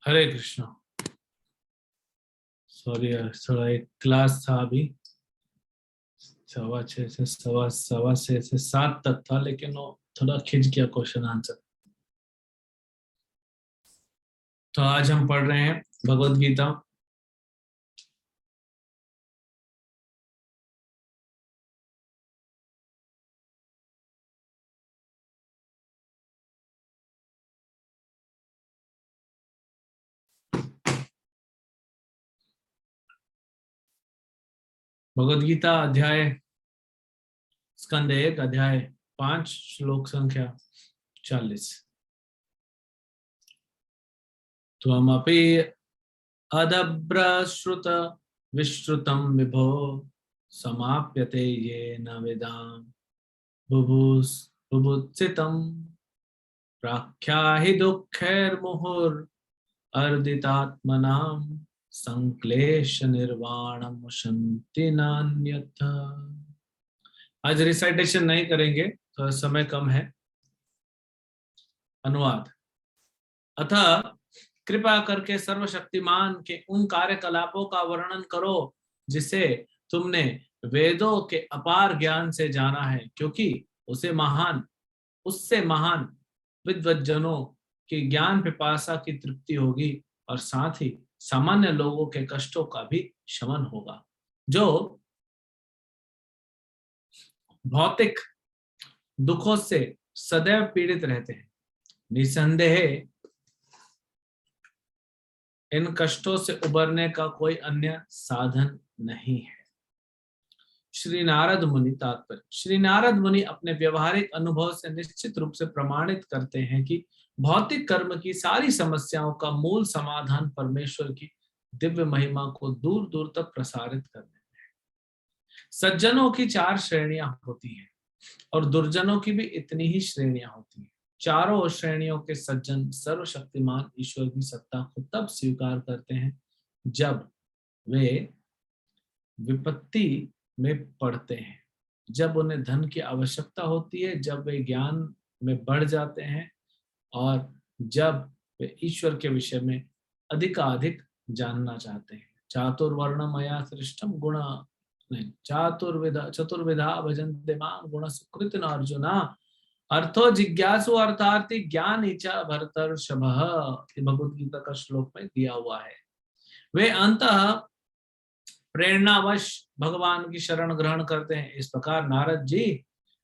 हरे Krishna. Sorry यार, थोड़ा एक क्लास था अभी, 6:15 से सवा 6 से 7 तक था, लेकिन वो थोड़ा खिंच गया क्वेश्चन आंसर। तो आज हम पढ़ रहे हैं भगवत गीता। भगवत गीता अध्याय स्कंद 1 अध्याय 5 श्लोक संख्या 40। त्वमपि अदभ्रश्रुत विश्रुतं विभो समाप्यते येन विदाम बुभुस बुभुत्सितं प्राख्याहि दुःखैर्मुहुर् अर्दितात्मनां संक्लेश निर्वाणम शांति नान्यथा। आज रिसाइटेशन नहीं करेंगे, तो समय कम है। अनुवाद। अतः कृपा करके सर्वशक्तिमान के उन कार्यकलापों का वर्णन करो जिसे तुमने वेदों के अपार ज्ञान से जाना है, क्योंकि उससे महान विद्वज्जनों की ज्ञान पिपासा की तृप्ति होगी और साथ ही सामान्य लोगों के कष्टों का भी शमन होगा, जो भौतिक दुखों से सदैव पीड़ित रहते हैं। निसंदेह इन कष्टों से उबरने का कोई अन्य साधन नहीं है। श्री नारद मुनि। तात्पर्य। श्री नारद मुनि अपने व्यवहारिक अनुभव से निश्चित रूप से प्रमाणित करते हैं कि भौतिक कर्म की सारी समस्याओं का मूल समाधान परमेश्वर की दिव्य महिमा को दूर दूर तक प्रसारित करने में है। सज्जनों की 4 श्रेणियां होती हैं और दुर्जनों की भी इतनी ही श्रेणियां होती हैं। चारों श्रेणियों के सज्जन सर्वशक्तिमान ईश्वर की सत्ता को तब स्वीकार करते हैं जब वे विपत्ति में पड़ते हैं, जब उन्हें धन की आवश्यकता होती है, जब वे ज्ञान में बढ़ जाते हैं और जब वे ईश्वर के विषय में अधिकाधिक जानना चाहते हैं। चातुर्वर्णमया सृष्टम गुण नहीं, चतुर्विधा भजन्ते मां गुण सुकृतिन अर्जुना अर्थो जिज्ञासु अर्थार्थी ज्ञान इच्छा भरतर्षभः। भगवद गीता का श्लोक में दिया हुआ है। वे अंतः प्रेरणावश भगवान की शरण ग्रहण करते हैं। इस प्रकार नारद जी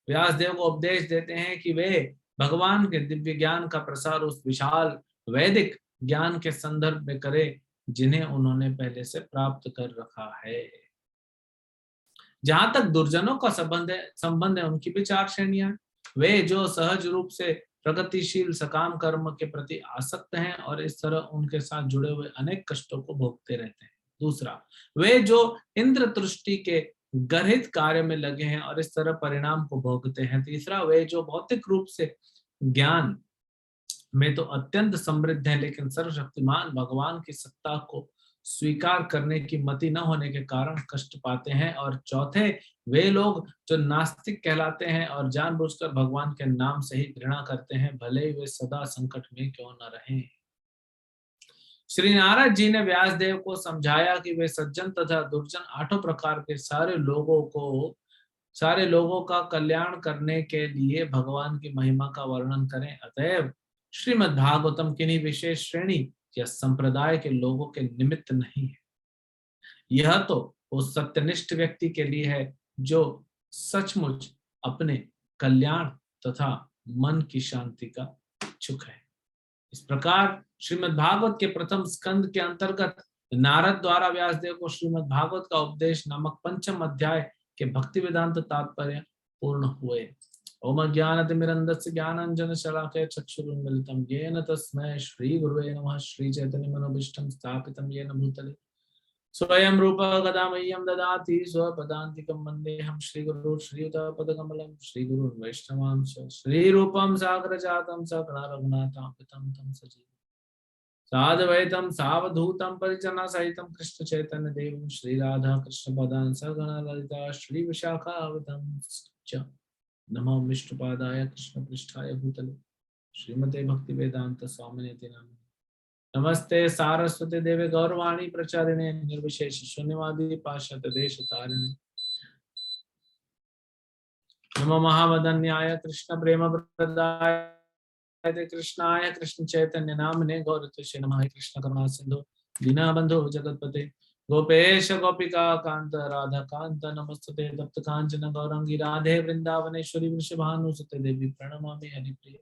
व्यासदेव को उपदेश देते हैं कि वे भगवान के दिव्य ज्ञान का प्रसार उस विशाल वैदिक ज्ञान के संदर्भ में करें जिन्हें उन्होंने पहले से प्राप्त कर रखा है। जहां तक दुर्जनों का संबंध है, उनकी भी 4 श्रेणियां। वे जो सहज रूप से प्रगतिशील सकाम कर्म के प्रति आसक्त हैं और इस तरह उनके साथ जुड़े हुए अनेक कष्टों को भोगते रहते हैं। दूसरा, वे जो इंद्र तुष्टि के गर्हित कार्य में लगे हैं और इस तरह परिणाम को भोगते हैं। तीसरा, वे जो भौतिक रूप से ज्ञान में तो अत्यंत समृद्ध है, लेकिन सर्वशक्तिमान भगवान की सत्ता को स्वीकार करने की मति न होने के कारण कष्ट पाते हैं। और चौथे, वे लोग जो नास्तिक कहलाते हैं और जानबूझकर भगवान के नाम से ही घृणा करते हैं, भले ही वे सदा संकट में क्यों न रहें। श्री नारद जी ने व्यासदेव को समझाया कि वे सज्जन तथा दुर्जन 8 प्रकार के सारे लोगों का कल्याण करने के लिए भगवान की महिमा का वर्णन करें। अतएव श्रीमद् भागवतम किन्हीं विशेष श्रेणी या संप्रदाय के लोगों के निमित्त नहीं है। यह तो उस सत्यनिष्ठ व्यक्ति के लिए है जो सचमुच अपने कल्याण तथा मन की शांति का इच्छुक है। इस प्रकार श्रीमद् भागवत के प्रथम स्कंद के अंतर्गत नारद द्वारा व्यासदेव को श्रीमद् भागवत का उपदेश नामक पंचम अध्याय के भक्ति वेदांत तात्पर्य पूर्ण हुए। ओम ज्ञानतिमिरन्धस्य ज्ञानाञ्जनशलाकया चक्षुरुन्मीलितं येन तस्मै श्रीगुरुवे नमः। श्रीचैतन्यमनोभीष्टं स्थापितं येन भूतले स्वयं रूपः कदा मह्यं ददाति स्वपदान्तिकं वन्देऽहं श्रीगुरुं श्रीयुतपदकमलं श्रीगुरुन् वैष्णवांश्च श्रीरूपं साग्रजातं सकला रघुनाथान्वितं तं सजीवं साद्वैतं सावधूतं परिजनसहितं कृष्ण चैतन्य देवं श्रीराधा कृष्ण पदान् सगण ललिता श्री विशाखावतं च नमो विष्णुपादाय कृष्ण पृष्ठाय भूतले श्रीमते भक्ति वेदांत स्वामिनेति नामिने नमस्ते सारस्वती देवे गौरवाणी प्रचारिणे निर्विशेष शून्यवादी पाश्चात्य देश तारिणे नमो महावदन्याय कृष्ण प्रेम प्रदाय कृष्णाय कृष्ण चैतन्य नामने गौरतुष्य नमः। कृष्ण करुणा सिंधु दीनबंधु जगतपते गोपेश गोपिका कांत राधा कांत नमस्ते तप्त कांचन गौरंगी राधे वृंदावनेश्वरी वृषभानुसुते देवी प्रणमामि हरिप्रिय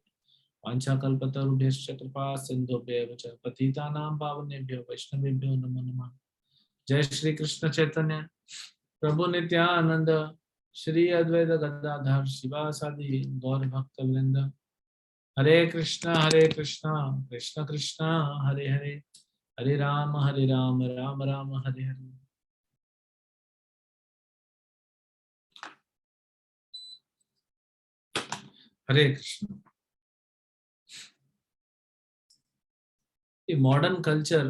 वाञ्छाकल्पतरुभ्यश्च कृपा सिन्धुभ्येव च पतितानां पावनेभ्यो वैष्णवेभ्यो नमो नमः। जय श्री कृष्ण चैतन्य प्रभु नित्यानंद श्री अद्वैत गदाधर शिवासादि गौर भक्त वृंद। हरे कृष्णा कृष्ण कृष्ण हरे हरे, हरे राम राम राम हरे हरे। हरे कृष्ण। ये मॉडर्न कल्चर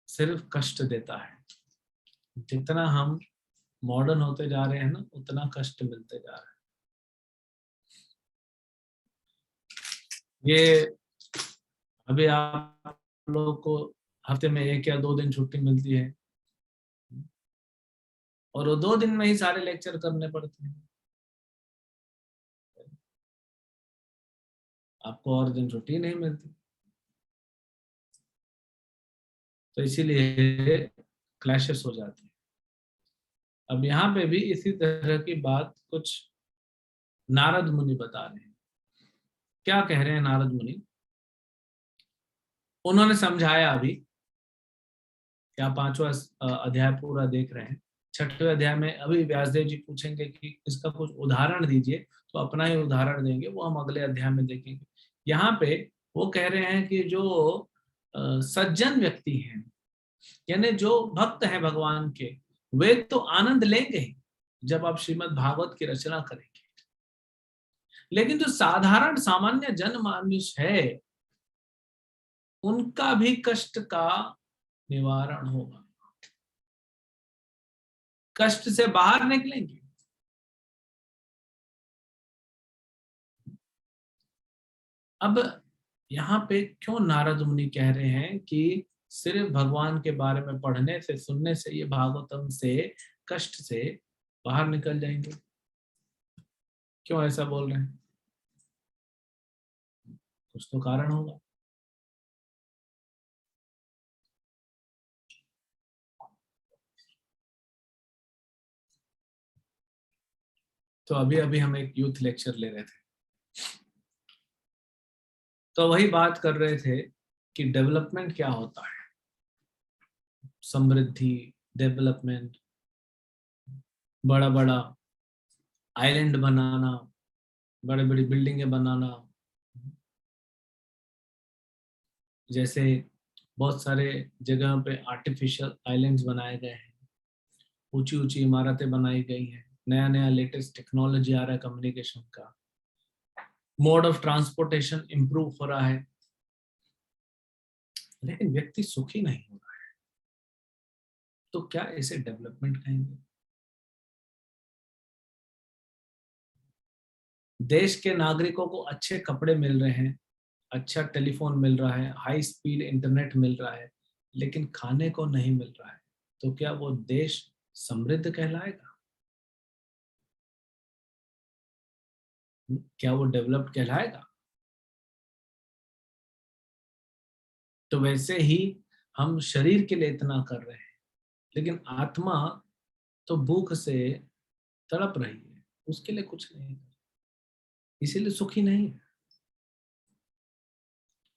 सिर्फ कष्ट देता है। जितना हम मॉडर्न होते जा रहे हैं ना, उतना कष्ट मिलते जा रहा है। ये अभी आप लोगों को हफ्ते में 1 या 2 दिन छुट्टी मिलती है और वो 2 दिन में ही सारे लेक्चर करने पड़ते हैं। आपको और दिन छुट्टी नहीं मिलती, तो इसीलिए क्लैशेस हो जाती है। अब यहाँ पे भी इसी तरह की बात कुछ नारद मुनि बता रहे हैं। क्या कह रहे हैं नारद मुनि? उन्होंने समझाया अभी, क्या 5वां अध्याय पूरा देख रहे हैं। 6वें अध्याय में अभी व्यासदेव जी पूछेंगे कि इसका कुछ उदाहरण दीजिए, तो अपना ही उदाहरण देंगे, वो हम अगले अध्याय में देखेंगे। यहाँ पे वो कह रहे हैं कि जो सज्जन व्यक्ति हैं, यानी जो भक्त हैं भगवान के, वे तो आनंद लेंगे जब आप श्रीमद् भागवत की रचना करेंगे, लेकिन जो साधारण सामान्य जनमानुष है, उनका भी कष्ट का निवारण होगा, कष्ट से बाहर निकलेंगे। अब यहाँ पे क्यों नारद मुनि कह रहे हैं कि सिर्फ भगवान के बारे में पढ़ने से, सुनने से, ये भागवतम से कष्ट से बाहर निकल जाएंगे? क्यों ऐसा बोल रहे हैं? कुछ तो कारण होगा। तो अभी अभी हम एक यूथ लेक्चर ले रहे थे, तो वही बात कर रहे थे कि डेवलपमेंट क्या होता है, समृद्धि, डेवलपमेंट, बड़ा बड़ा आइलैंड बनाना, बड़े बड़ी बिल्डिंगें बनाना, जैसे बहुत सारे जगहों पे आर्टिफिशियल आइलैंड्स बनाए गए हैं, ऊंची ऊंची इमारतें बनाई गई हैं, नया नया लेटेस्ट टेक्नोलॉजी आ रहा है कम्युनिकेशन का, मोड ऑफ ट्रांसपोर्टेशन इंप्रूव हो रहा है, लेकिन व्यक्ति सुखी नहीं हो रहा है। तो क्या इसे डेवलपमेंट कहेंगे? देश के नागरिकों को अच्छे कपड़े मिल रहे हैं, अच्छा टेलीफोन मिल रहा है, हाई स्पीड इंटरनेट मिल रहा है, लेकिन खाने को नहीं मिल रहा है, तो क्या वो देश समृद्ध कहलाएगा? क्या वो डेवलप्ड कहलाएगा? तो वैसे ही हम शरीर के लिए इतना कर रहे हैं, लेकिन आत्मा तो भूख से तड़प रही है, उसके लिए कुछ नहीं है, इसीलिए सुखी नहीं है।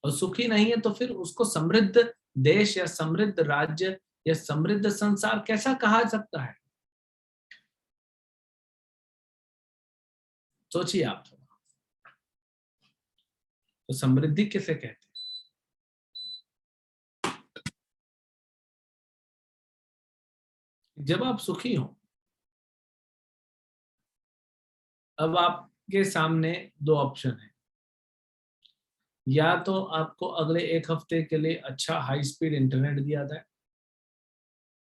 और सुखी नहीं है तो फिर उसको समृद्ध देश या समृद्ध राज्य या समृद्ध संसार कैसा कहा सकता है? सोचिए आप थोड़ा। तो समृद्धि किसे कहते हैं? जब आप सुखी हो। अब आपके सामने 2 ऑप्शन है, या तो आपको अगले 1 हफ्ते के लिए अच्छा हाई स्पीड इंटरनेट दिया जाए,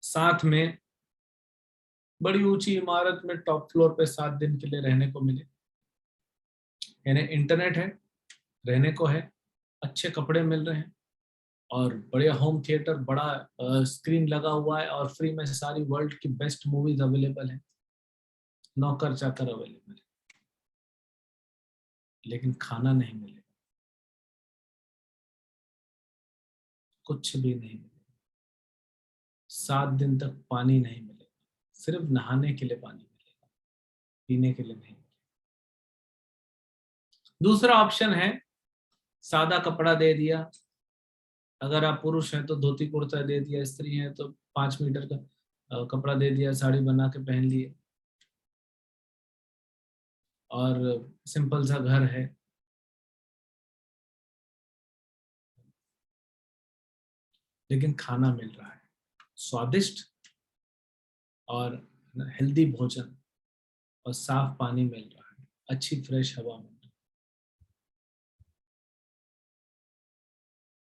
साथ में बड़ी ऊंची इमारत में टॉप फ्लोर पे 7 दिन के लिए रहने को मिले, यानी इंटरनेट है, रहने को है, अच्छे कपड़े मिल रहे हैं, और बढ़िया होम थिएटर, बड़ा स्क्रीन लगा हुआ है और फ्री में सारी वर्ल्ड की बेस्ट मूवीज अवेलेबल है, नौकर चाकर अवेलेबल है, लेकिन खाना नहीं मिलेगा, कुछ भी नहीं मिलेगा। 7 दिन तक पानी नहीं मिलेगा, सिर्फ नहाने के लिए पानी मिलेगा, पीने के लिए नहीं मिलेगा। दूसरा ऑप्शन है सादा कपड़ा दे दिया, अगर आप पुरुष हैं तो धोती कुर्ता दे दिया, स्त्री हैं तो 5 मीटर का कपड़ा दे दिया, साड़ी बना के पहन लिए, और सिंपल सा घर है। लेकिन खाना मिल रहा है, स्वादिष्ट और हेल्दी भोजन, और साफ पानी मिल रहा है, अच्छी फ्रेश हवा मिल रही है।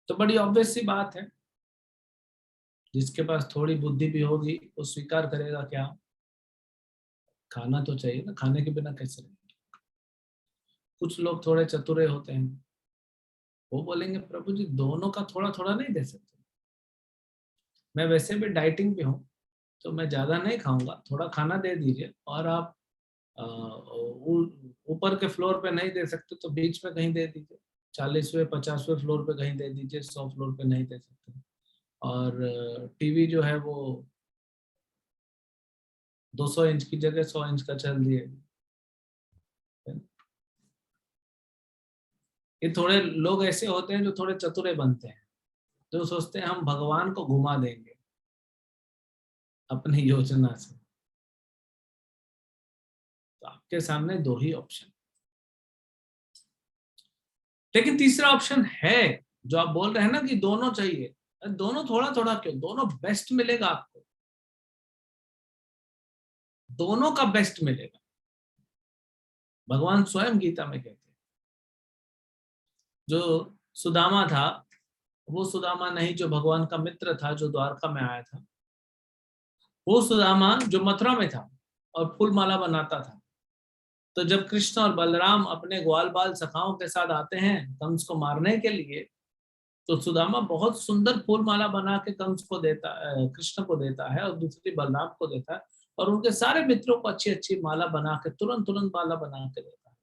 तो बड़ी ऑब्वियस सी बात है, जिसके पास थोड़ी बुद्धि भी होगी वो स्वीकार करेगा क्या, खाना तो चाहिए ना, खाने के बिना कैसे रहेंगे। कुछ लोग थोड़े चतुरे होते हैं, वो बोलेंगे प्रभु जी दोनों का थोड़ा थोड़ा नहीं दे सकते, मैं वैसे भी डाइटिंग पे हूँ, तो मैं ज्यादा नहीं खाऊंगा, थोड़ा खाना दे दीजिए, और आप ऊपर के फ्लोर पे नहीं दे सकते तो बीच में कहीं दे दीजिए, 40वें 50वें फ्लोर पे कहीं दे दीजिए, 100 फ्लोर पे नहीं दे सकते। और टीवी जो है वो 200 इंच की जगह 100 इंच का चल दिए। ये थोड़े लोग ऐसे होते हैं जो थोड़े चतुरे बनते हैं, जो सोचते हैं हम भगवान को घुमा देंगे अपनी योजना से। तो आपके सामने दो ही ऑप्शन, लेकिन तीसरा ऑप्शन है जो आप बोल रहे हैं ना कि दोनों चाहिए, दोनों थोड़ा थोड़ा क्यों, दोनों बेस्ट मिलेगा आपको, दोनों का बेस्ट मिलेगा। भगवान स्वयं गीता में कहते हैं, जो सुदामा था वो सुदामा नहीं जो भगवान का मित्र था, जो द्वारका में आया था, वो सुदामा जो मथुरा में था और फूल माला बनाता था। तो जब कृष्ण और बलराम अपने ग्वाल बाल सखाओं के साथ आते हैं कंस को मारने के लिए, तो सुदामा बहुत सुंदर फूल माला बना के कंस को देता, कृष्ण को देता है, और दूसरी बलराम को देता है, और उनके सारे मित्रों को अच्छी अच्छी माला बना के तुरंत तुरंत माला बना के देता है।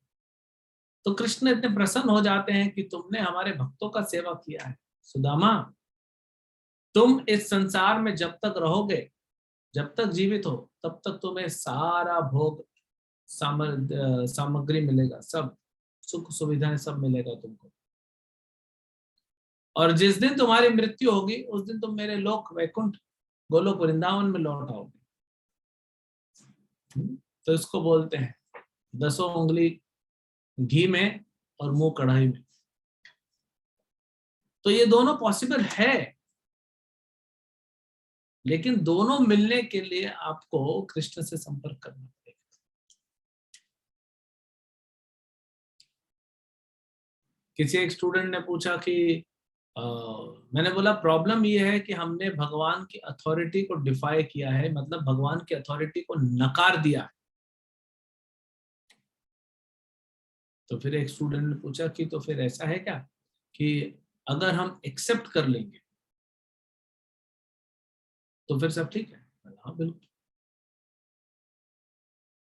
तो कृष्ण इतने प्रसन्न हो जाते हैं कि तुमने हमारे भक्तों का सेवा किया है सुदामा, तुम इस संसार में जब तक रहोगे, जब तक जीवित हो, तब तक तुम्हें सारा भोग सामग्री मिलेगा, सब सुख सुविधाएं सब मिलेगा तुमको, और जिस दिन तुम्हारी मृत्यु होगी उस दिन तुम मेरे लोक वैकुंठ गोलोक वृंदावन में लौट आओगे। तो इसको बोलते हैं 10 उंगली घी में और मुंह कढ़ाई में। तो ये दोनों पॉसिबल है, लेकिन दोनों मिलने के लिए आपको कृष्ण से संपर्क करना पड़ेगा। किसी एक स्टूडेंट ने पूछा कि मैंने बोला प्रॉब्लम ये है कि हमने भगवान की अथॉरिटी को डिफाई किया है, मतलब भगवान की अथॉरिटी को नकार दिया है। तो फिर एक स्टूडेंट ने पूछा कि तो फिर ऐसा है क्या कि अगर हम एक्सेप्ट कर लेंगे तो फिर सब ठीक है। हाँ बिल्कुल,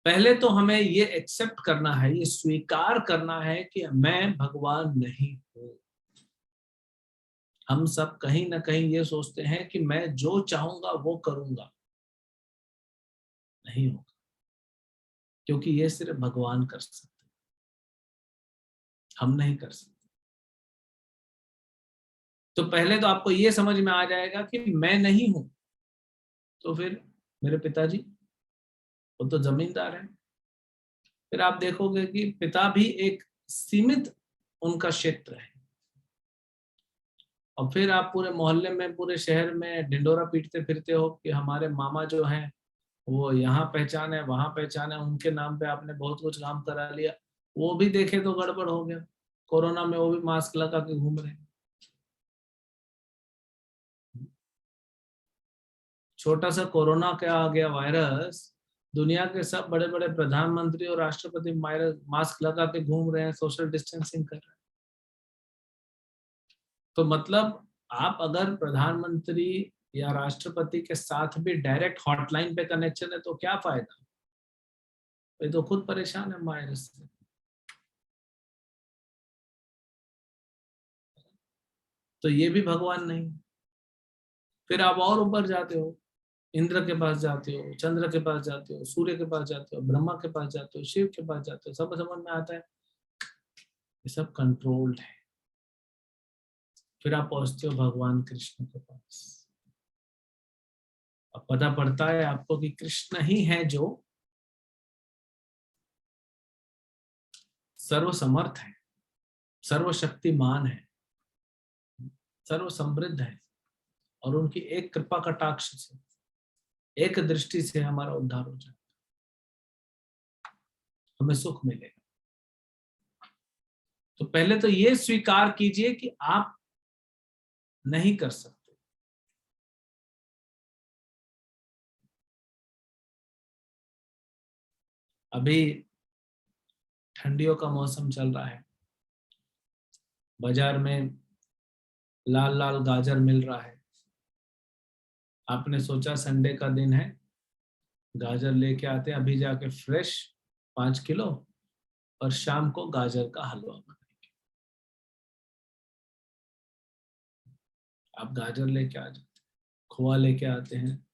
पहले तो हमें ये एक्सेप्ट करना है, ये स्वीकार करना है कि मैं भगवान नहीं हूं। हम सब कहीं ना कहीं ये सोचते हैं कि मैं जो चाहूंगा वो करूंगा, नहीं होगा, क्योंकि ये सिर्फ भगवान कर सकते, हम नहीं कर सकते। तो पहले तो आपको ये समझ में आ जाएगा कि मैं नहीं हूं, तो फिर मेरे पिताजी वो तो जमींदार है, फिर आप देखोगे कि पिता भी एक सीमित उनका क्षेत्र है, और फिर आप पूरे मोहल्ले में पूरे शहर में ढिंडोरा पीटते फिरते हो कि हमारे मामा जो हैं वो यहाँ पहचान है वहां पहचान है, उनके नाम पे आपने बहुत कुछ काम करा लिया, वो भी देखे तो गड़बड़ हो गया, कोरोना में वो भी मास्क लगा के घूम रहे हैं। छोटा सा कोरोना क्या आ गया वायरस, दुनिया के सब बड़े बड़े प्रधानमंत्री और राष्ट्रपति मास्क लगा के घूम रहे हैं, सोशल डिस्टेंसिंग कर रहे हैं। तो मतलब आप अगर प्रधानमंत्री या राष्ट्रपति के साथ भी डायरेक्ट हॉटलाइन पे कनेक्शन है तो क्या फायदा, ये तो खुद परेशान है वायरस से। तो ये भी भगवान नहीं। फिर आप और ऊपर जाते हो, इंद्र के पास जाते हो, चंद्र के पास जाते हो, सूर्य के पास जाते हो, ब्रह्मा के पास जाते हो, शिव के पास जाते हो, सब समझ में आता है ये सब कंट्रोल्ड है। फिर आप पहुंचते हो भगवान कृष्ण के पास। अब पता पड़ता है आपको कि कृष्ण ही है जो सर्वसमर्थ है, सर्वशक्तिमान है, सर्व समृद्ध है, और उनकी एक कृपा कटाक्ष से, एक दृष्टि से हमारा उद्धार हो जाए, हमें सुख मिलेगा। तो पहले तो ये स्वीकार कीजिए कि आप नहीं कर सकते। अभी ठंडियों का मौसम चल रहा है, बाजार में लाल लाल गाजर मिल रहा है। आपने सोचा संडे का दिन है, गाजर लेके आते हैं अभी जाके फ्रेश 5 किलो, और शाम को गाजर का हलवा बनाएंगे। आप गाजर लेके आ जाते हैं, खोआ लेके आते हैं,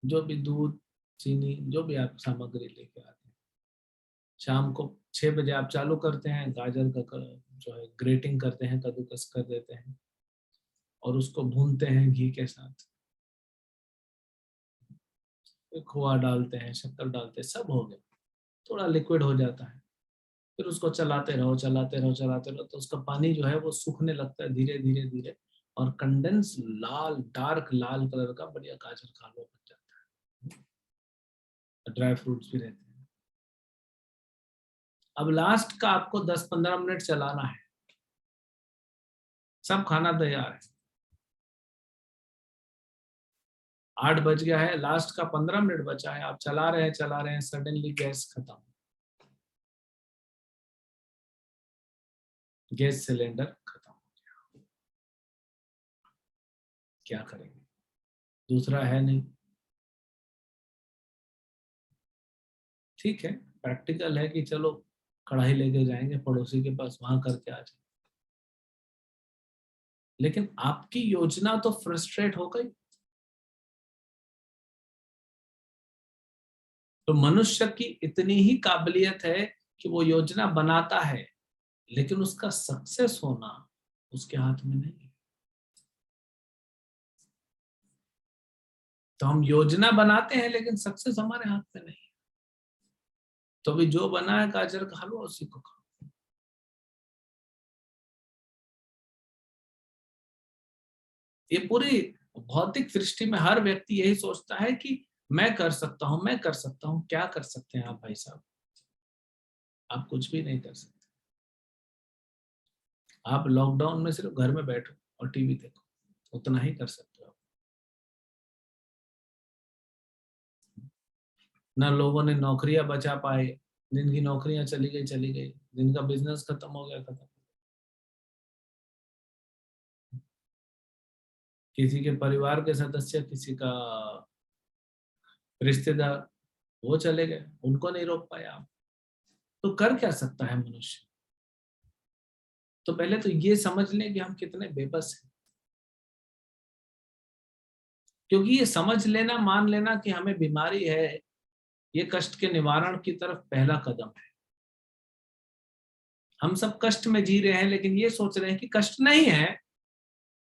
जो भी दूध, चीनी, जो भी आप सामग्री लेके आते हैं, शाम को 6 बजे आप चालू करते हैं, गाजर का जो है ग्रेटिंग करते हैं, कद्दूकस कर देते हैं, और उसको भूनते हैं घी के साथ, फिर खोआ डालते हैं, शक्कर डालते हैं, सब हो गया, थोड़ा लिक्विड हो जाता है। फिर उसको चलाते रहो चलाते रहो चलाते रहो, तो उसका पानी जो है वो सूखने लगता है धीरे धीरे धीरे, और कंडेंस लाल, डार्क लाल कलर का बढ़िया गाजर का हलवा बन जाता है। ड्राई फ्रूट्स भी रहते हैं। अब लास्ट का आपको 10-15 मिनट चलाना है, सब खाना तैयार है, 8 बज गया है, लास्ट का 15 मिनट बचा है, आप चला रहे हैं, सडनली गैस खत्म, गैस सिलेंडर खत्म, क्या करेंगे, दूसरा है नहीं। ठीक है, प्रैक्टिकल है कि चलो कढ़ाई लेके जाएंगे पड़ोसी के पास, वहां करके आ जाए, लेकिन आपकी योजना तो फ्रस्ट्रेट हो गई। तो मनुष्य की इतनी ही काबिलियत है कि वो योजना बनाता है, लेकिन उसका सक्सेस होना उसके हाथ में नहीं है। तो हम योजना बनाते हैं लेकिन सक्सेस हमारे हाथ में नहीं है। तो अभी जो बना है गाजर का हलवा, उसी को खाओ। ये पूरी भौतिक सृष्टि में हर व्यक्ति यही सोचता है कि मैं कर सकता हूं, मैं कर सकता हूं। क्या कर सकते हैं आप भाई साहब? आप कुछ भी नहीं कर सकते। आप लॉकडाउन में सिर्फ घर में बैठो और टीवी देखो, उतना ही कर सकते हो। ना लोगों ने नौकरियां बचा पाए, जिनकी नौकरियां चली गई, जिनका बिजनेस खत्म हो गया, खत्म। किसी के परिवार के सदस्य, किसी का रिश्तेदार, वो चले गए, उनको नहीं रोक पाया आप। तो कर क्या सकता है मनुष्य? तो पहले तो ये समझ लें कि हम कितने बेबस हैं, क्योंकि ये समझ लेना, मान लेना कि हमें बीमारी है, ये कष्ट के निवारण की तरफ पहला कदम है। हम सब कष्ट में जी रहे हैं, लेकिन ये सोच रहे हैं कि कष्ट नहीं है,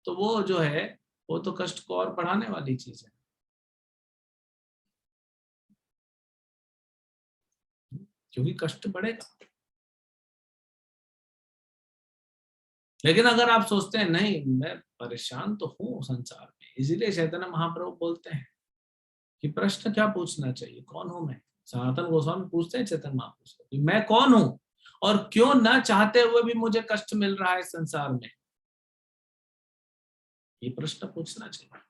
तो वो जो है वो तो कष्ट को और बढ़ाने वाली चीज है, क्योंकि कष्ट बढ़ेगा। लेकिन अगर आप सोचते हैं नहीं, मैं परेशान तो हूँ संसार में, इसीलिए चैतन्य महाप्रभु बोलते हैं कि प्रश्न क्या पूछना चाहिए, कौन हूं मैं। सनातन गोस्वामी पूछते हैं चैतन्य महाप्रभु से कि मैं कौन हूं, और क्यों न चाहते हुए भी मुझे कष्ट मिल रहा है संसार में। ये प्रश्न पूछना चाहिए,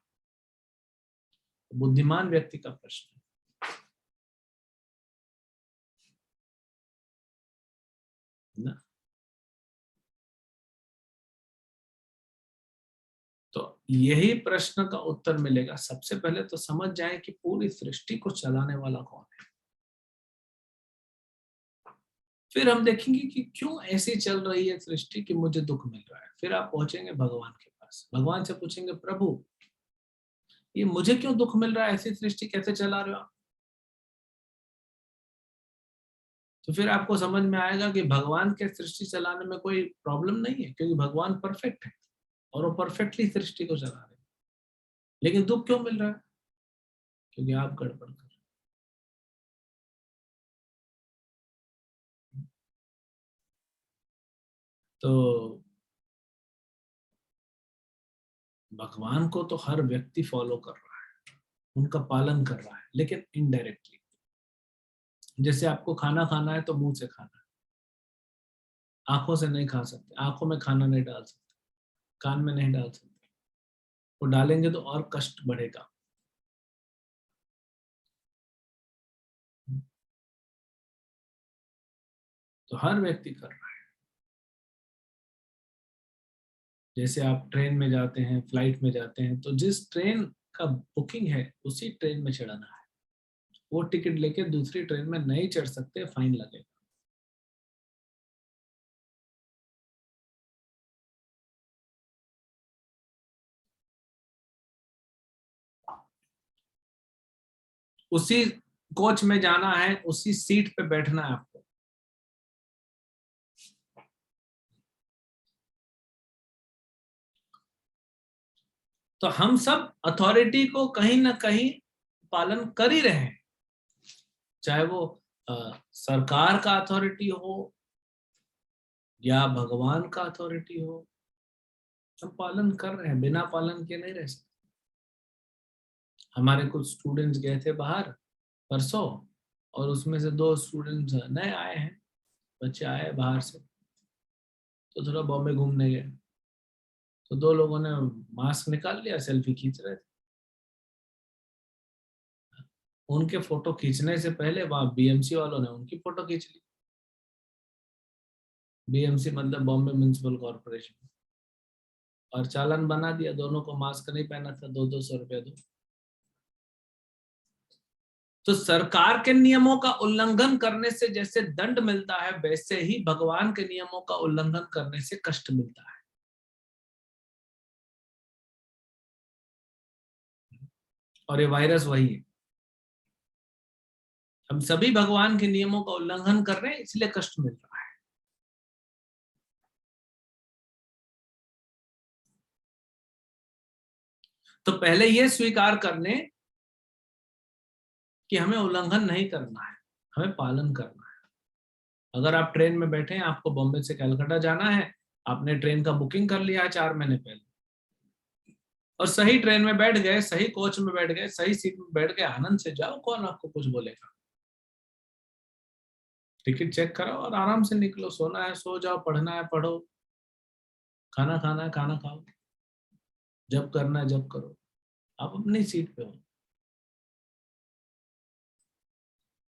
बुद्धिमान व्यक्ति का प्रश्न है ना। तो यही प्रश्न का उत्तर मिलेगा। सबसे पहले तो समझ जाए कि पूरी सृष्टि को चलाने वाला कौन है। फिर हम देखेंगे कि क्यों ऐसी चल रही है सृष्टि कि मुझे दुख मिल रहा है। फिर आप पहुंचेंगे भगवान के पास, भगवान से पूछेंगे प्रभु ये मुझे क्यों दुख मिल रहा है, ऐसी सृष्टि कैसे चला रहे हो आप। तो फिर आपको समझ में आएगा कि भगवान के सृष्टि चलाने में कोई प्रॉब्लम नहीं है, क्योंकि भगवान परफेक्ट है और वो परफेक्टली सृष्टि को चला रहे हैं। लेकिन दुख क्यों मिल रहा है, क्योंकि आप गड़बड़ कर रहे हैं। तो भगवान को तो हर व्यक्ति फॉलो कर रहा है, उनका पालन कर रहा है, लेकिन इनडायरेक्टली। जैसे आपको खाना खाना है तो मुंह से खाना है, आंखों से नहीं खा सकते, आंखों में खाना नहीं डाल सकते, कान में नहीं डाल सकते, वो डालेंगे तो और कष्ट बढ़ेगा। तो हर व्यक्ति कर रहा है। जैसे आप ट्रेन में जाते हैं, फ्लाइट में जाते हैं, तो जिस ट्रेन का बुकिंग है उसी ट्रेन में चढ़ना है। वो टिकट लेके दूसरी ट्रेन में नहीं चढ़ सकते, फाइन लगेगा। उसी कोच में जाना है, उसी सीट पे बैठना है आपको। तो हम सब अथॉरिटी को कहीं ना कहीं पालन कर ही रहे हैं, चाहे वो सरकार का अथॉरिटी हो या भगवान का अथॉरिटी हो, हम पालन कर रहे हैं, बिना पालन के नहीं रह सकते। हमारे कुछ स्टूडेंट्स गए थे बाहर परसों, और उसमें से 2 स्टूडेंट्स नए आए हैं, बच्चे आए बाहर से, तो थोड़ा बॉम्बे घूमने गए। तो 2 लोगों ने मास्क निकाल लिया, सेल्फी खींच रहे थे। उनके फोटो खींचने से पहले वहां बीएमसी वालों ने उनकी फोटो खींच ली। बीएमसी मतलब बॉम्बे म्युनिसिपल कॉर्पोरेशन, और चालान बना दिया। दोनों को मास्क नहीं पहना था, 200 रुपया दो। तो सरकार के नियमों का उल्लंघन करने से जैसे दंड मिलता है, वैसे ही भगवान के नियमों का उल्लंघन करने से कष्ट मिलता है। और ये वायरस वही है। हम सभी भगवान के नियमों का उल्लंघन कर रहे हैं, इसलिए कष्ट मिल रहा है। तो पहले यह स्वीकार कर लें कि हमें उल्लंघन नहीं करना है, हमें पालन करना है। अगर आप ट्रेन में बैठे हैं, आपको बॉम्बे से कलकत्ता जाना है, आपने ट्रेन का बुकिंग कर लिया है 4 महीने पहले, और सही ट्रेन में बैठ गए, सही कोच में बैठ गए, सही सीट में बैठ गए, आनंद से जाओ, कौन आपको कुछ बोलेगा। टिकट चेक करो और आराम से निकलो। सोना है सो जाओ, पढ़ना है पढ़ो, खाना खाना है खाना खाओ, जब करना है जब करो, आप अपनी सीट पे हो।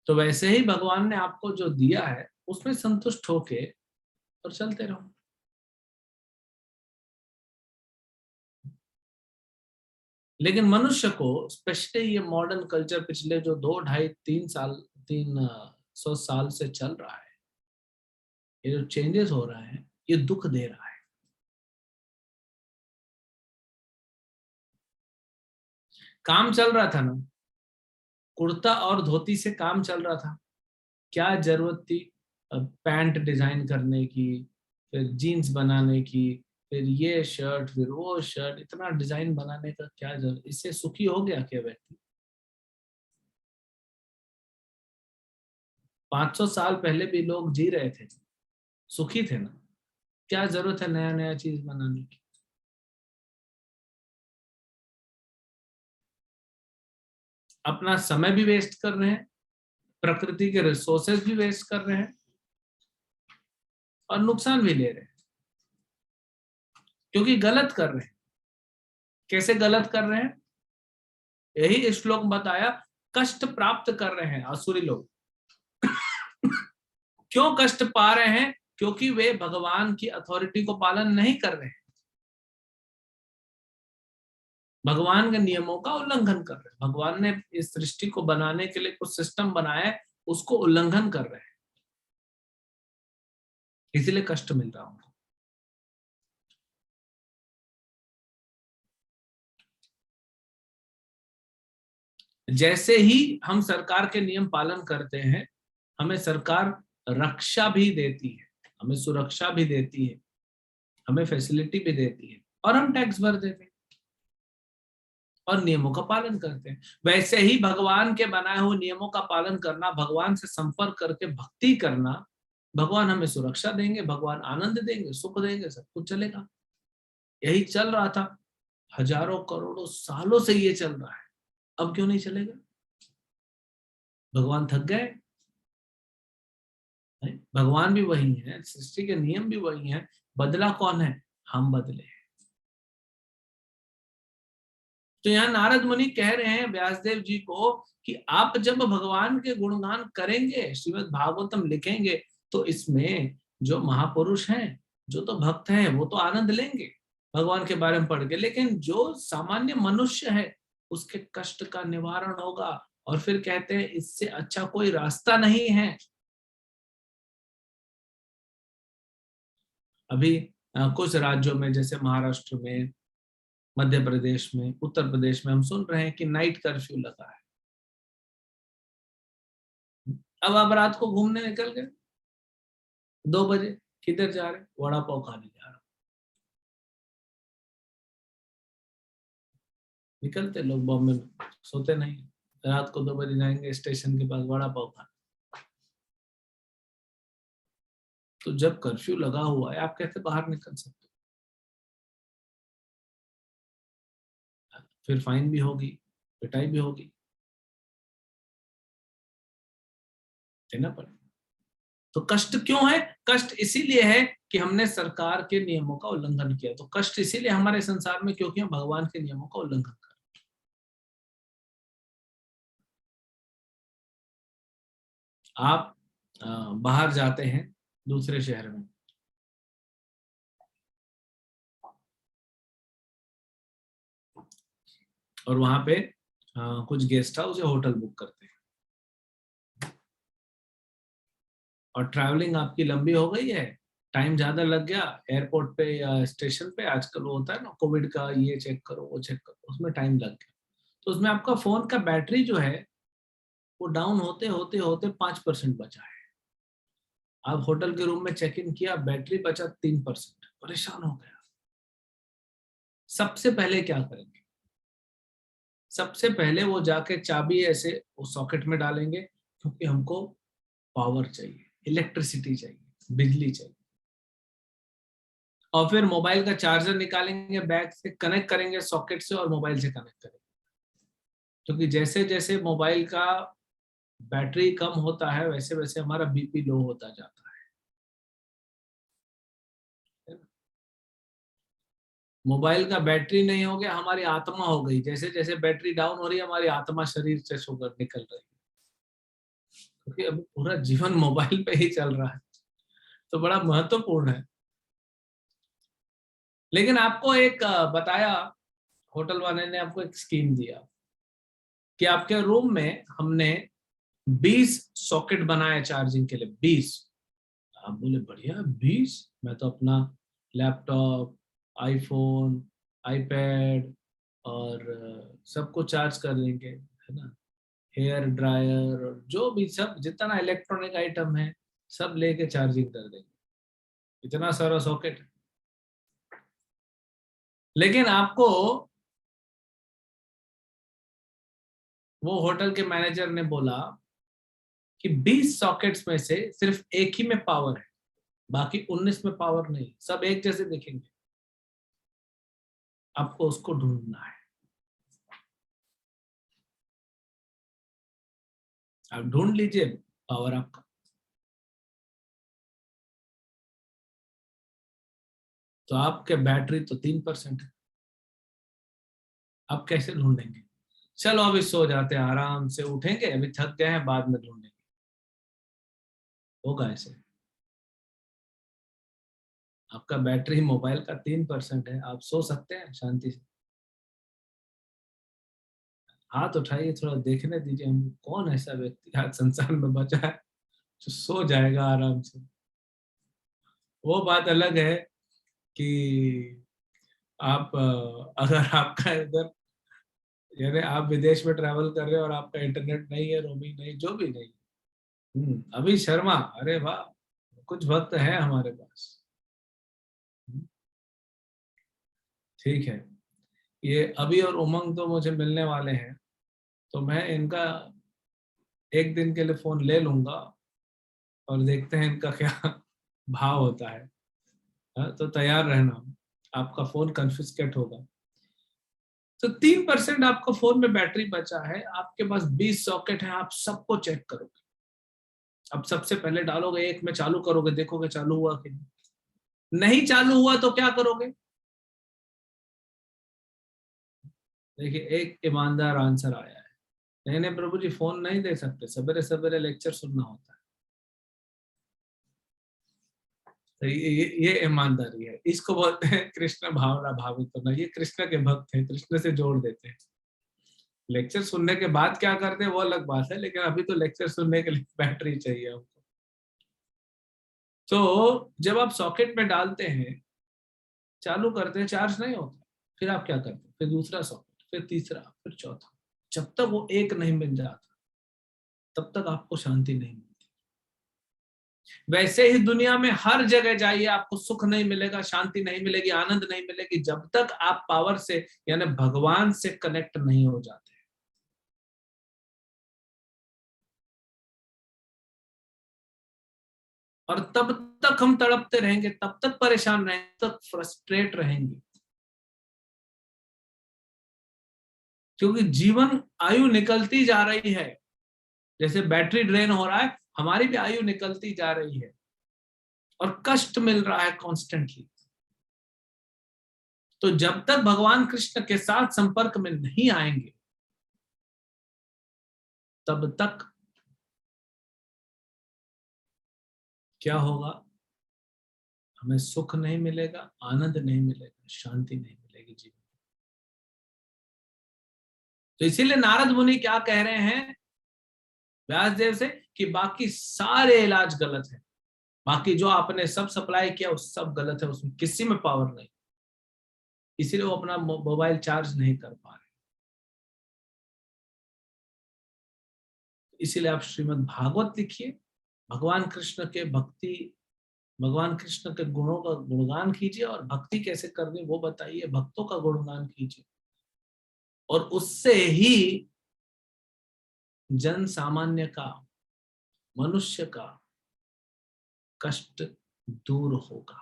तो वैसे ही भगवान ने आपको जो दिया है उसमें संतुष्ट होके और चलते रहो। लेकिन मनुष्य को, स्पेशली ये मॉडर्न कल्चर पिछले जो 2 2.5 3 साल 300 साल से चल रहा है, ये जो चेंजेस हो रहा है, ये दुख दे रहा है। काम चल रहा था ना, कुर्ता और धोती से काम चल रहा था। क्या जरूरत थी पैंट डिजाइन करने की, फिर जीन्स बनाने की, फिर ये शर्ट, फिर वो शर्ट, इतना डिजाइन बनाने का क्या जरूरत। इससे सुखी हो गया क्या व्यक्ति? 500 साल पहले भी लोग जी रहे थे, सुखी थे ना। क्या जरूरत है नया नया चीज बनाने की? अपना समय भी वेस्ट कर रहे हैं, प्रकृति के रिसोर्सेज भी वेस्ट कर रहे हैं, और नुकसान भी ले रहे हैं, क्योंकि गलत कर रहे हैं। कैसे गलत कर रहे हैं? यही श्लोक बताया, कष्ट प्राप्त कर रहे हैं आसुरी लोग। क्यों कष्ट पा रहे हैं? क्योंकि वे भगवान की अथॉरिटी को पालन नहीं कर रहे हैं। भगवान के नियमों का उल्लंघन कर रहे हैं। भगवान ने इस सृष्टि को बनाने के लिए कुछ सिस्टम बनाया है, उसको उल्लंघन कर रहे हैं, इसीलिए कष्ट मिल रहा उनको। जैसे ही हम सरकार के नियम पालन करते हैं, हमें सरकार रक्षा भी देती है, हमें सुरक्षा भी देती है, हमें फैसिलिटी भी देती है, और हम टैक्स भर देते हैं और नियमों का पालन करते हैं। वैसे ही भगवान के बनाए हुए नियमों का पालन करना, भगवान से संपर्क करके भक्ति करना, भगवान हमें सुरक्षा देंगे, भगवान आनंद देंगे, सुख देंगे, सब कुछ चलेगा। यही चल रहा था, हजारों करोड़ों सालों से ये चल रहा है, अब क्यों नहीं चलेगा? भगवान थक गए? भगवान भी वही है, सृष्टि के नियम भी वही हैं, बदला कौन है? हम बदले। तो यहाँ नारद मुनि कह रहे हैं व्यासदेव जी को कि आप जब भगवान के गुणगान करेंगे, श्रीमद् भागवतम लिखेंगे, तो इसमें जो महापुरुष हैं, जो तो भक्त हैं, वो तो आनंद लेंगे भगवान के बारे में पढ़ के, लेकिन जो सामान्य मनुष्य है उसके कष्ट का निवारण होगा। और फिर कहते हैं इससे अच्छा कोई रास्ता नहीं है। अभी कुछ राज्यों में, जैसे महाराष्ट्र में, मध्य प्रदेश में, उत्तर प्रदेश में, हम सुन रहे हैं कि नाइट कर्फ्यू लगा है। अब आप रात को घूमने निकल गए 2 बजे, किधर जा रहे? वड़ा पाव खाने जा रहे। निकलते लोग बॉम्बे में, सोते नहीं, रात को 2 बजे जाएंगे स्टेशन के पास वड़ा पाव खाने। तो जब कर्फ्यू लगा हुआ है, आप कैसे बाहर निकल सकते हो? फिर फाइन भी होगी, पिटाई भी होगी, देना पड़ेगा। तो कष्ट क्यों है? कष्ट इसीलिए है कि हमने सरकार के नियमों का उल्लंघन किया। तो कष्ट इसीलिए हमारे संसार में, क्योंकि हम भगवान के नियमों का उल्लंघन कर। आप बाहर जाते हैं दूसरे शहर में, और वहां पे कुछ गेस्ट हाउस या होटल बुक करते हैं, और ट्रैवलिंग आपकी लंबी हो गई है, टाइम ज्यादा लग गया एयरपोर्ट पे या स्टेशन पे, आजकल वो होता है ना कोविड का, ये चेक करो वो चेक करो, उसमें टाइम लग गया। तो उसमें आपका फोन का बैटरी जो है वो डाउन होते होते होते 5% बचा है। आप होटल के रूम में चेक इन किया, बैटरी बचा 3%, परेशान हो गया। सबसे पहले क्या करेंगे? सबसे पहले वो जाके चाबी ऐसे वो सॉकेट में डालेंगे, क्योंकि हमको पावर चाहिए, इलेक्ट्रिसिटी चाहिए, बिजली चाहिए। और फिर मोबाइल का चार्जर निकालेंगे, बैग से कनेक्ट करेंगे सॉकेट से, और मोबाइल से कनेक्ट करेंगे, क्योंकि जैसे जैसे मोबाइल का बैटरी कम होता है, वैसे वैसे हमारा बीपी लो होता जाता है। मोबाइल का बैटरी नहीं हो गया, हमारी आत्मा हो गई। जैसे जैसे बैटरी डाउन हो रही है, हमारी आत्मा शरीर से होकर निकल रही है, क्योंकि अभी पूरा जीवन मोबाइल पे ही चल रहा है। तो बड़ा महत्वपूर्ण है। लेकिन आपको एक बताया, होटल वाले ने आपको एक स्कीम दिया कि आपके रूम में हमने 20 सॉकेट बनाए चार्जिंग के लिए, 20। आप बोले बढ़िया, 20? मैं तो अपना लैपटॉप, आईफोन, आईपैड और सबको चार्ज कर लेंगे, है ना, हेयर ड्रायर और जो भी सब जितना इलेक्ट्रॉनिक आइटम है सब लेके चार्जिंग कर देंगे, इतना सारा सॉकेट। लेकिन आपको वो होटल के मैनेजर ने बोला कि 20 सॉकेट्स में से सिर्फ एक ही में पावर है, बाकी 19 में पावर नहीं, सब एक जैसे दिखेंगे, आपको उसको ढूंढना है। आप ढूंढ लीजिए पावर आपका। तो आपके बैटरी तो 3% है, आप कैसे ढूंढेंगे? चलो अभी सो जाते हैं, आराम से उठेंगे, अभी थक गए हैं, बाद में ढूंढेंगे, होगा ऐसे? आपका बैटरी मोबाइल का 3% है, आप सो सकते हैं शांति से? हाथ उठाइए, थोड़ा देखने दीजिए हमको, कौन ऐसा व्यक्ति आज संसार में बचा है जो सो जाएगा आराम से। वो बात अलग है कि आप अगर आपका इधर, यानी आप विदेश में ट्रैवल कर रहे हो और आपका इंटरनेट नहीं है, रोमिंग नहीं, जो भी नहीं। अभी शर्मा, अरे वाह, कुछ वक्त है हमारे पास। ठीक है, ये अभी और उमंग तो मुझे मिलने वाले हैं, तो मैं इनका एक दिन के लिए फोन ले लूंगा और देखते हैं इनका क्या भाव होता है। हाँ, तो तैयार रहना, आपका फोन कन्फिस्केट होगा। तो 3% आपको फोन में बैटरी बचा है, आपके पास 20 सॉकेट है, आप सबको चेक करोगे। अब सबसे पहले डालोगे, एक में चालू करोगे, देखोगे चालू हुआ कि नहीं चालू हुआ तो क्या करोगे। देखिए, एक ईमानदार आंसर आया है, नहीं नहीं प्रभु जी फोन नहीं दे सकते, सवेरे सवेरे लेक्चर सुनना होता है। तो ये ईमानदारी है, इसको बोलते हैं कृष्ण भावना भावित होना। ये कृष्ण के भक्त हैं, कृष्ण से जोड़ देते हैं। लेक्चर सुनने के बाद क्या करते हैं वो अलग बात है, लेकिन अभी तो लेक्चर सुनने के लिए बैटरी चाहिए हमको। तो जब आप सॉकेट में डालते हैं, चालू करते हैं, चार्ज नहीं होता, फिर आप क्या करते हैं, फिर दूसरा सॉकेट, फिर तीसरा, फिर चौथा। जब तक वो एक नहीं मिल जाता तब तक आपको शांति नहीं मिलती। वैसे ही दुनिया में हर जगह जाइए, आपको सुख नहीं मिलेगा, शांति नहीं मिलेगी, आनंद नहीं मिलेगी, जब तक आप पावर से यानी भगवान से कनेक्ट नहीं हो जाते। और तब तक हम तड़पते रहेंगे, तब तक परेशान रहेंगे, तब तक फ्रस्ट्रेट रहेंगे। क्योंकि जीवन आयु निकलती जा रही है, जैसे बैटरी ड्रेन हो रहा है, हमारी भी आयु निकलती जा रही है और कष्ट मिल रहा है कॉन्स्टेंटली। तो जब तक भगवान कृष्ण के साथ संपर्क में नहीं आएंगे, तब तक क्या होगा, हमें सुख नहीं मिलेगा, आनंद नहीं मिलेगा, शांति नहीं मिलेगी जीवन। तो इसीलिए नारद मुनि क्या कह रहे हैं व्यासदेव से, कि बाकी सारे इलाज गलत है, बाकी जो आपने सब सप्लाई किया वो सब गलत है, उसमें किसी में पावर नहीं। इसीलिए वो अपना मोबाइल चार्ज नहीं कर पा रहे। इसीलिए आप श्रीमद् भागवत लिखिए, भगवान कृष्ण के भक्ति, भगवान कृष्ण के गुणों का गुणगान कीजिए, और भक्ति कैसे करनी वो बताइए, भक्तों का गुणगान कीजिए, और उससे ही जन सामान्य का, मनुष्य का कष्ट दूर होगा।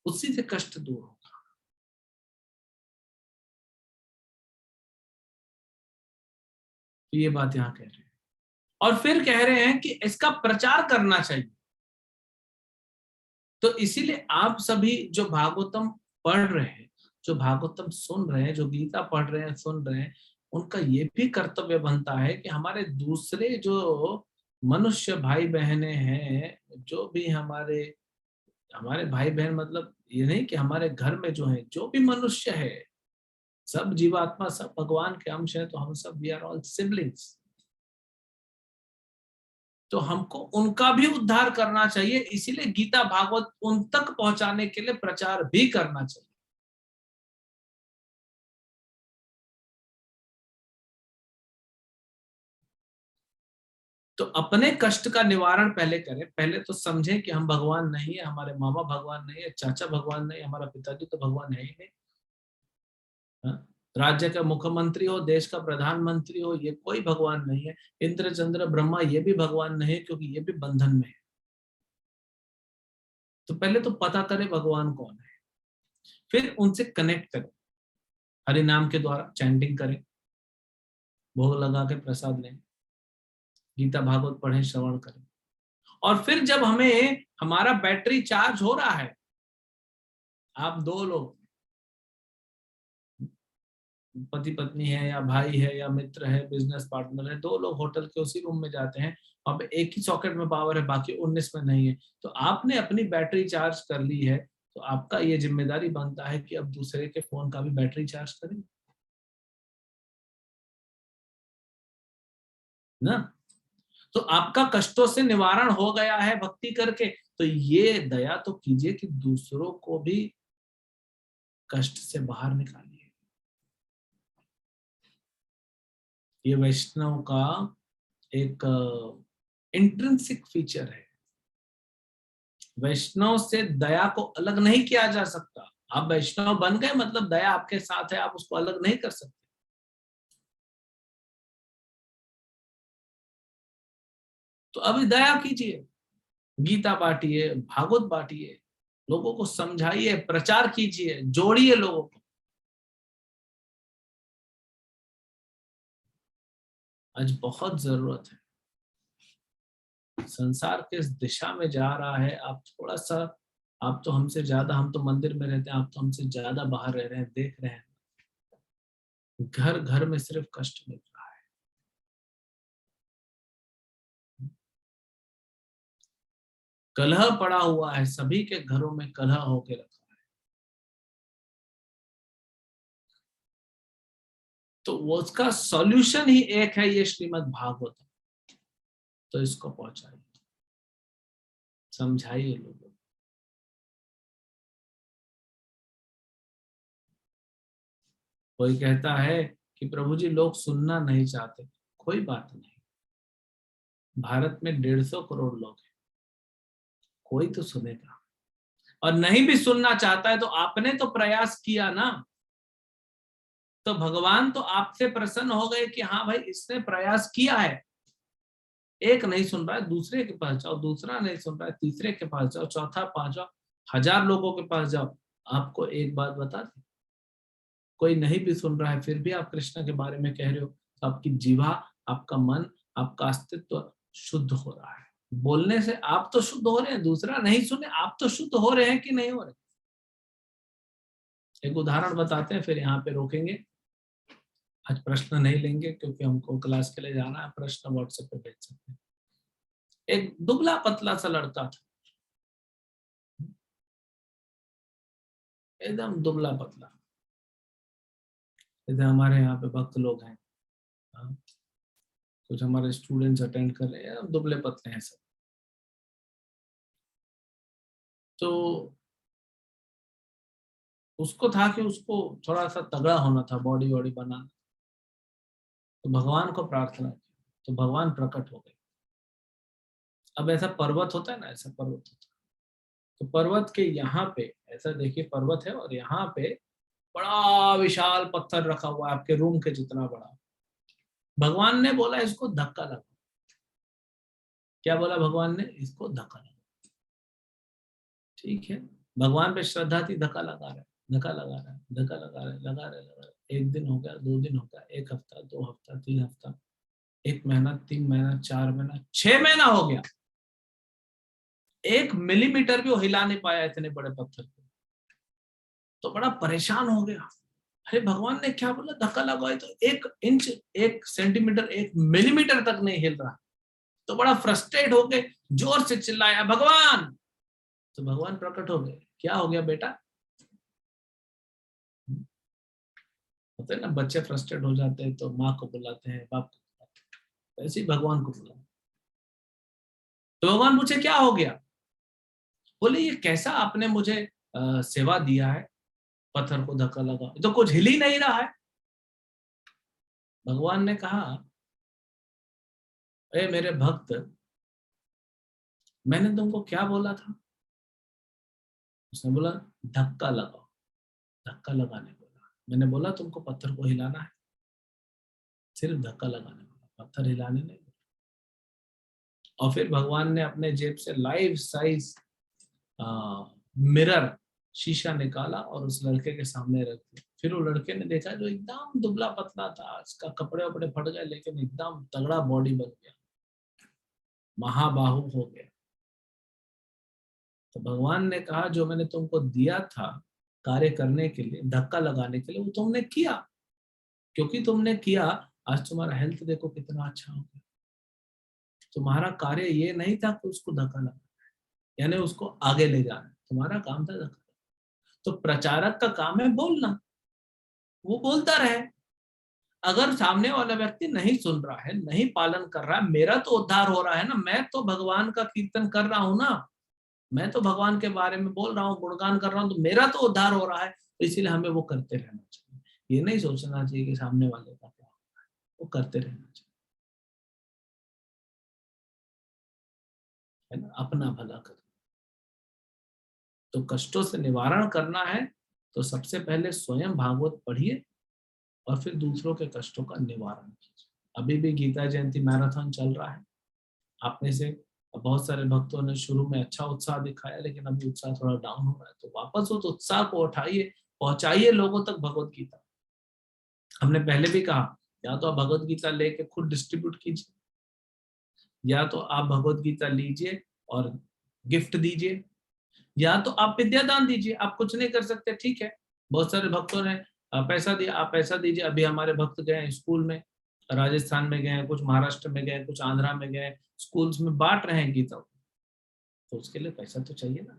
उसी से कष्ट दूर होगा। तो ये बात यहां कह रहे हैं, और फिर कह रहे हैं कि इसका प्रचार करना चाहिए। तो इसीलिए आप सभी जो भागवतम पढ़ रहे हैं, जो भागवतम सुन रहे हैं, जो गीता पढ़ रहे हैं, सुन रहे हैं, उनका ये भी कर्तव्य बनता है कि हमारे दूसरे जो मनुष्य भाई बहनें हैं, जो भी हमारे हमारे भाई बहन, मतलब ये नहीं कि हमारे घर में जो है, जो भी मनुष्य है, सब जीवात्मा, सब भगवान के अंश है, तो हम सब वी आर ऑल सिबलिंग्स। तो हमको उनका भी उद्धार करना चाहिए, इसीलिए गीता भागवत उन तक पहुंचाने के लिए प्रचार भी करना चाहिए। तो अपने कष्ट का निवारण पहले करें, पहले तो समझें कि हम भगवान नहीं है, हमारे मामा भगवान नहीं है, चाचा भगवान नहीं, हमारा पिताजी तो भगवान है ही नहीं। हाँ? राज्य का मुख्यमंत्री हो, देश का प्रधानमंत्री हो, ये कोई भगवान नहीं है। इंद्र चंद्र ब्रह्मा ये भी भगवान नहीं है, क्योंकि ये भी बंधन में है। तो पहले तो पता करें भगवान कौन है, फिर उनसे कनेक्ट करें, हरि नाम के द्वारा चैंटिंग करें, भोग लगा के प्रसाद लें, गीता भागवत पढ़ें, श्रवण करें। और फिर जब हमें हमारा बैटरी चार्ज हो रहा है, आप दो लोग, पति पत्नी है या भाई है या मित्र है, बिजनेस पार्टनर है, दो लोग होटल के उसी रूम में जाते हैं, अब एक ही सॉकेट में पावर है, बाकी 19 में नहीं है, तो आपने अपनी बैटरी चार्ज कर ली है, तो आपका ये जिम्मेदारी बनता है कि अब दूसरे के फोन का भी बैटरी चार्ज करें ना। तो आपका कष्टों से निवारण हो गया है भक्ति करके, तो ये दया तो कीजिए कि दूसरों को भी कष्ट से बाहर निकालिए। ये वैष्णव का एक इंट्रिंसिक फीचर है। वैष्णव से दया को अलग नहीं किया जा सकता। आप वैष्णव बन गए मतलब दया आपके साथ है, आप उसको अलग नहीं कर सकते। तो अभी दया कीजिए, गीता बांटिए, भागवत बांटिए, लोगों को समझाइए, प्रचार कीजिए, जोड़िए लोगों को। आज बहुत जरूरत है। संसार किस दिशा में जा रहा है, आप थोड़ा सा, आप तो हमसे ज्यादा, हम तो मंदिर में रहते हैं, आप तो हमसे ज्यादा बाहर रह रहे हैं, देख रहे हैं। घर घर में सिर्फ कष्ट मिल रहा है। कलह पड़ा हुआ है, सभी के घरों में कलह होके रखा है। तो वो उसका सॉल्यूशन ही एक है, ये श्रीमद् भागवत। तो इसको पहुंचाइए, समझाइए लोगों को। कोई कहता है कि प्रभु जी लोग सुनना नहीं चाहते, कोई बात नहीं। भारत में 150 करोड़ लोग हैं, कोई तो सुनेगा। और नहीं भी सुनना चाहता है तो आपने तो प्रयास किया ना, तो भगवान तो आपसे प्रसन्न हो गए कि हाँ भाई इसने प्रयास किया है। एक नहीं सुन रहा है, दूसरे के पास जाओ, दूसरा नहीं सुन रहा है, तीसरे के पास जाओ, चौथा, पांचवा, 1000 लोगों के पास जाओ। आपको एक बात बता दें, कोई नहीं भी सुन रहा है फिर भी आप कृष्ण के बारे में कह रहे हो, तो आपकी जीवा, आपका मन, आपका अस्तित्व शुद्ध हो रहा है। बोलने से आप तो शुद्ध हो रहे हैं, दूसरा नहीं सुने, आप तो शुद्ध हो रहे हैं कि नहीं हो रहे। एक उदाहरण बताते हैं, फिर यहाँ पे रोकेंगे। आज प्रश्न नहीं लेंगे क्योंकि हमको क्लास के लिए जाना है, प्रश्न व्हाट्सएप पे भेज सकते हैं। एक दुबला पतला सा लड़का था, एकदम दुबला पतला। जैसे हमारे यहाँ पे भक्त लोग हैं, हाँ, कुछ हमारे स्टूडेंट्स अटेंड कर रहे हैं, दुबले पतले हैं सब। तो उसको था कि उसको थोड़ा सा तगड़ा होना था, बॉडी वॉडी बनाना। तो भगवान को प्रार्थना की, तो भगवान प्रकट हो गए। अब ऐसा पर्वत होता है ना, ऐसा पर्वत होता है, तो पर्वत के यहाँ पे ऐसा देखिए, पर्वत है और यहाँ पे बड़ा विशाल पत्थर रखा हुआ है, आपके रूम के जितना बड़ा। भगवान ने बोला इसको धक्का लगा। क्या बोला भगवान ने? इसको धक्का लगा। ठीक है, भगवान पे श्रद्धा थी, धक्का लगा रहा है, धक्का लगा रहा है, धक्का लगा रहा है, लगा रहा है, लगा रहा है। 1 दिन हो गया, 2 दिन हो गया, 1 हफ्ता, 2 हफ्ता, 3 हफ्ता, 1 महीना, 3 महीना, 4 महीना, 6 महीना हो गया। 1 मिलीमीटर भी वो हिला नहीं पाया इतने बड़े पत्थर को। तो बड़ा परेशान हो गया। अरे भगवान ने क्या बोला, धक्का लगाए तो 1 इंच, 1 सेंटीमीटर, 1 मिलीमीटर तक नहीं हिल रहा। तो बड़ा फ्रस्ट्रेट होके जोर से चिल्लाया, भगवान। तो भगवान प्रकट हो गए। क्या हो गया बेटा? होते हैं ना बच्चे फ्रस्ट्रेट हो जाते हैं तो माँ को बुलाते हैं, बाप को बुलाते हैं, ऐसे ही भगवान को बुलाते हैं। तो भगवान पूछे क्या हो गया? बोले ये कैसा आपने मुझे सेवा दिया है, पत्थर को धक्का लगा, तो कुछ हिल ही नहीं रहा है। भगवान ने कहा, अरे मेरे भक्त, मैंने तुमको क्या बोला था? उसने बोला धक्का लगाओ। धक्का लगाने बोला, मैंने बोला तुमको पत्थर को हिलाना है, सिर्फ धक्का लगाने बोला, पत्थर हिलाने नहीं। और फिर भगवान ने अपने जेब से लाइफ साइज मिरर, शीशा निकाला और उस लड़के के सामने रख दिया। फिर वो लड़के ने देखा जो एकदम दुबला पतला था, उसका कपड़े वपड़े फट गए लेकिन एकदम तगड़ा बॉडी बन गया, महाबाहु हो गया। तो भगवान ने कहा जो मैंने तुमको दिया था कार्य करने के लिए, धक्का लगाने के लिए, वो तुमने किया। क्योंकि तुमने किया, आज तुम्हारा हेल्थ देखो कितना अच्छा हो गया। तुम्हारा कार्य ये नहीं था कि उसको धक्का लगा, यानी उसको आगे ले जाना, तुम्हारा काम था धक्का। तो प्रचारक का काम है बोलना, वो बोलता रहे। अगर सामने वाला व्यक्ति नहीं सुन रहा है, नहीं पालन कर रहा है, मेरा तो उद्धार हो रहा है ना, मैं तो भगवान का कीर्तन कर रहा हूं ना, मैं तो भगवान के बारे में बोल रहा हूँ, गुणगान कर रहा हूँ, तो मेरा तो उद्धार हो रहा है। तो इसीलिए हमें वो करते रहना चाहिए, ये नहीं सोचना चाहिए कि सामने वाले का क्या, वो करते रहना चाहिए, है ना, अपना भला कर। तो कष्टों से निवारण करना है तो सबसे पहले स्वयं भागवत पढ़िए और फिर दूसरों के कष्टों का निवारण कीजिए। अभी भी गीता जयंती मैराथन चल रहा है। आप में से बहुत सारे भक्तों ने शुरू में अच्छा उत्साह दिखाया, लेकिन अभी उत्साह थोड़ा डाउन हो रहा है, तो वापस उस उत्साह को उठाइए, पहुंचाइए लोगों तक भगवत गीता। हमने पहले भी कहा, या तो आप भगवत गीता लेके खुद डिस्ट्रीब्यूट कीजिए, या तो आप भगवत गीता लीजिए और गिफ्ट दीजिए, या तो आप विद्यादान दीजिए। आप कुछ नहीं कर सकते, ठीक है, बहुत सारे भक्तों ने पैसा दिया, आप पैसा दीजिए। अभी हमारे भक्त गए स्कूल में, राजस्थान में गए, कुछ महाराष्ट्र में गए, कुछ आंध्रा में गए, स्कूल्स में बांट रहे हैं गीता, तो उसके लिए पैसा तो चाहिए ना,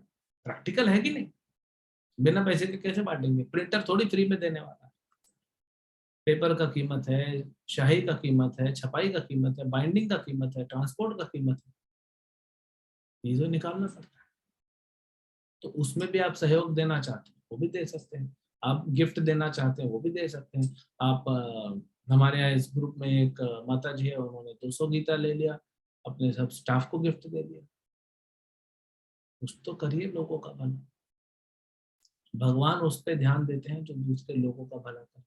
प्रैक्टिकल है कि नहीं, बिना पैसे के कैसे बांटेंगे, प्रिंटर थोड़ी फ्री में देने वाला है, पेपर का कीमत है, शाही का कीमत है, छपाई का कीमत है, बाइंडिंग का कीमत है, ट्रांसपोर्ट का कीमत है, ये जो निकालना पड़ता है। तो उसमें भी आप सहयोग देना चाहते हैं वो भी दे सकते हैं, आप गिफ्ट देना चाहते हैं वो भी दे सकते हैं। आप हमारे यहाँ इस ग्रुप में एक माता जी है, उन्होंने 200 गीता ले लिया, अपने सब स्टाफ को गिफ्ट दे दिया। कुछ तो करिए लोगों का भला, भगवान उस पर ध्यान देते हैं जो दूसरे लोगों का भला करते हैं।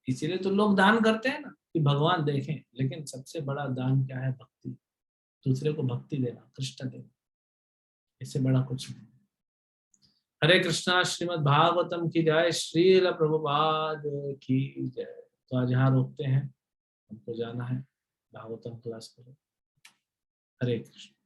इसीलिए तो लोग दान करते हैं ना, कि भगवान देखें, लेकिन सबसे बड़ा दान क्या है? भक्ति, दूसरे को भक्ति देना, कृष्ण देना, इससे बड़ा कुछ नहीं। हरे कृष्णा, श्रीमद् भागवतम की जय, श्रील प्रभुपाद की जय। तो आज यहाँ रोकते हैं, हमको जाना है भागवतम क्लास करो। हरे कृष्ण।